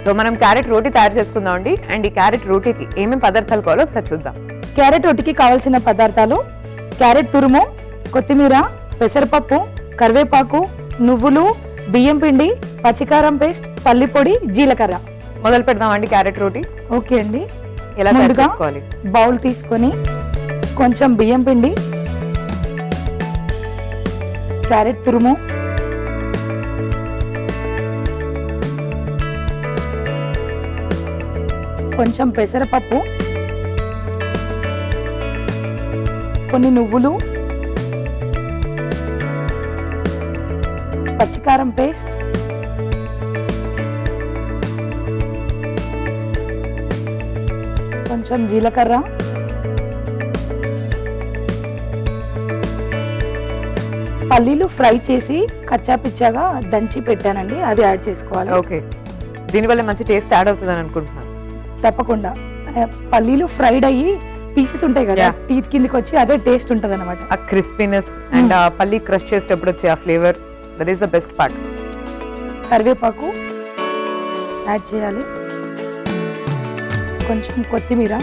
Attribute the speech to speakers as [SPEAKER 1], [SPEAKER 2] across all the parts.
[SPEAKER 1] So మనం carrot రోటీ తయారు చేసుకుందాం అండి. అండ్ ఈ క్యారెట్ రోటీకి ఏమేమి పదార్థాలు కావాలో ఒకసారి చూద్దాం.
[SPEAKER 2] క్యారెట్ రోటీకి కావాల్సిన పదార్థాలు: క్యారెట్ తురుము, కొత్తిమీర, పెసరపప్పు, కరివేపాకు, నువ్వులు, బియ్యం పిండి, పచ్చికారం పేస్ట్, పల్లి పొడి, జీలకర్ర.
[SPEAKER 1] మొదలు పెడదాం అండి క్యారెట్ రోటీ.
[SPEAKER 2] ఓకే అండి.
[SPEAKER 1] ఎలా తయారు
[SPEAKER 2] ముందుగా
[SPEAKER 1] చేసుకోవాలి?
[SPEAKER 2] బౌల్ తీసుకొని కొంచెం బియ్యం పిండి, క్యారెట్ తురుము, కొంచెం పెసరపప్పు, కొన్ని నువ్వులు, పచ్చికారం పేస్ట్, కొంచెం జీలకర్ర, పల్లీలు ఫ్రై చేసి కచ్చా పిచ్చాగా దంచి పెట్టానండి, అది యాడ్ చేసుకోవాలి.
[SPEAKER 1] ఓకే, దీనివల్ల మంచి టేస్ట్ యాడ్ అవుతుందని అనుకుంటున్నాను.
[SPEAKER 2] తప్పకుండా. పల్లీలు ఫ్రైడ్ అయ్యి పీసెస్ ఉంటాయి కదా, టీత్ కిందకి వచ్చి అదే టేస్ట్ ఉంటుంది అనమాట.
[SPEAKER 1] ఆ క్రిస్పీనెస్ అండ్ ఆ పల్లి క్రష్ చేసేటప్పుడు వచ్చే ఆ flavour, that is the best part.
[SPEAKER 2] కరివేపాకు యాడ్ చేయాలి, కొంచెం కొత్తిమీర,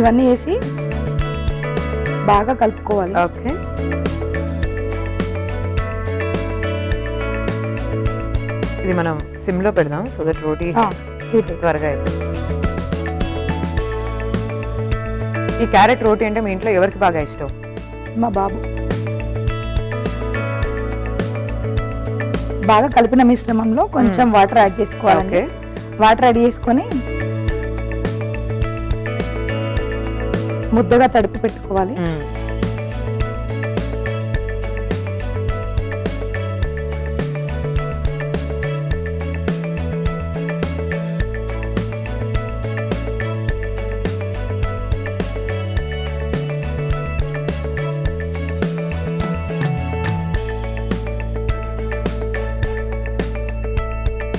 [SPEAKER 2] ఇవన్నీ వేసి బాగా కలుపుకోవాలి.
[SPEAKER 1] ఓకే, ఇది మనం సిమ్ లో పెడదాం సో దట్ రోటీ త్వరగా అయిపోతుంది. ఈ క్యారెట్ రోటీ అంటే మీ ఇంట్లో ఎవరికి బాగా ఇష్టం?
[SPEAKER 2] మా బాబు. బాగా కలిపిన మిశ్రమంలో కొంచెం వాటర్ యాడ్ చేసుకోవాలండి. వాటర్ యాడ్ చేసుకొని ముద్దగా తడిపి పెట్టుకోవాలి.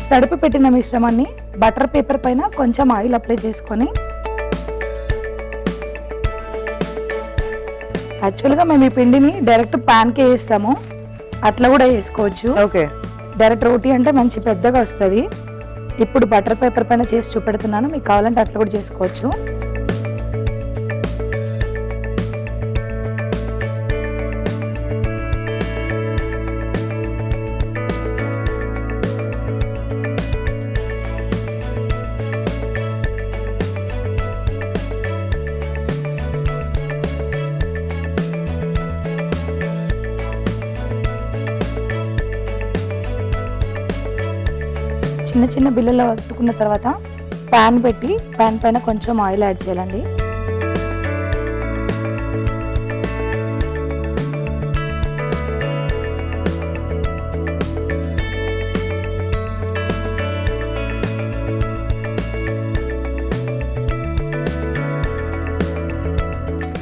[SPEAKER 2] తడిపి పెట్టిన మిశ్రమాన్ని బటర్ పేపర్ పైన కొంచెం ఆయిల్ అప్లై చేసుకొని, యాక్చువల్గా మేము ఈ పిండిని డైరెక్ట్ ప్యాన్కే వేస్తాము, అట్లా కూడా వేసుకోవచ్చు.
[SPEAKER 1] ఓకే,
[SPEAKER 2] డైరెక్ట్ రోటీ అంటే మంచి పెద్దగా వస్తుంది. ఇప్పుడు బటర్ పేపర్ పైన చేసి చూపెడుతున్నాను, మీకు కావాలంటే అట్లా కూడా చేసుకోవచ్చు. చిన్న చిన్న బిళ్ళలో వత్తుకున్న తర్వాత ప్యాన్ పెట్టి ప్యాన్ పైన కొంచెం ఆయిల్ యాడ్ చేయాలండి.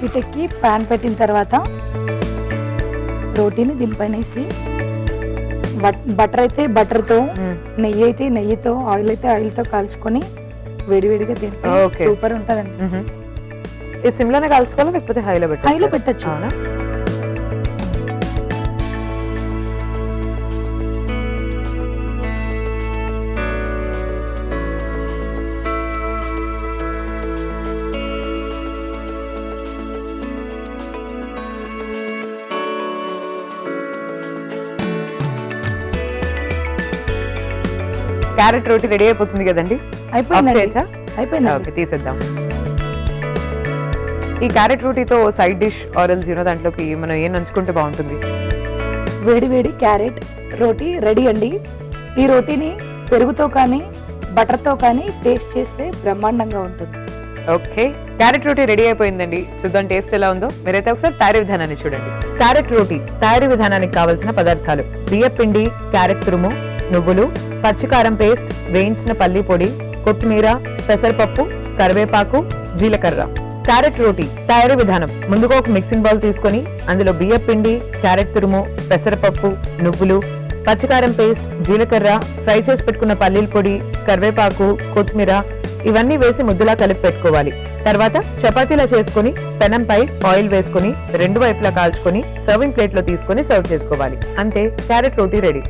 [SPEAKER 2] వీటికి ప్యాన్ పెట్టిన తర్వాత రోటీని దీనిపైన వేసి, బటర్ అయితే బటర్తో, నెయ్యి అయితే నెయ్యితో, ఆయిల్ అయితే ఆయిల్తో కాల్చుకొని వేడివేడిగా తింటే సూపర్ ఉంటుందండి.
[SPEAKER 1] ఈ సిమ్లోనే కాల్చుకోవాలా లేకపోతే హైలో పెట్టాలి?
[SPEAKER 2] హైలో పెట్టచ్చు.
[SPEAKER 1] క్యారెట్ రోటీ రెడీ అయిపోతుంది కదండి.
[SPEAKER 2] అయిపోయింది.
[SPEAKER 1] ఓకే, తీసేద్దాం. ఈ క్యారెట్ రోటీతో సైడ్ డిష్ ఆరెల్స్ దాంట్లోకి మనం ఏం నంచుకుంటే బాగుంటుంది?
[SPEAKER 2] వేడి వేడి క్యారెట్ రోటీ రెడీ అండి. ఈ రోటీని పెరుగుతో కానీ బటర్తో కానీ టేస్ట్ చేస్తే బ్రహ్మాండంగా ఉంటుంది.
[SPEAKER 1] ఓకే, క్యారెట్ రోటీ రెడీ అయిపోయిందండి. చూద్దాం టేస్ట్ ఎలా ఉందో. మీరైతే ఒకసారి తయారీ విధానాన్ని చూడండి. క్యారెట్ రోటీ తయారీ విధానానికి కావాల్సిన పదార్థాలు: బియ్యం పిండి, క్యారెట్ తురుము, నువ్వులు, పచ్చికారం పేస్ట్, వేయించిన పల్లి పొడి, కొత్తిమీర, పెసరపప్పు, కరివేపాకు, జీలకర్ర. క్యారెట్ రోటీ తయారీ విధానం: ముందుగా ఒక మిక్సింగ్ బౌల్ తీసుకొని అందులో బియ్యం పిండి, క్యారెట్ తురుము, పెసరపప్పు, నువ్వులు, పచ్చికారం పేస్ట్, జీలకర్ర, ఫ్రై చేసి పెట్టుకున్న పల్లీల పొడి, కరివేపాకు, కొత్తిమీర ఇవన్నీ వేసి ముద్దలా కలిపి పెట్టుకోవాలి. తర్వాత చపాతీలా చేసుకుని పెనంపై ఆయిల్ వేసుకుని రెండు వైపులా కాల్చుకొని సర్వింగ్ ప్లేట్ లో తీసుకొని సర్వ్ చేసుకోవాలి. అంతే, క్యారెట్ రోటీ రెడీ.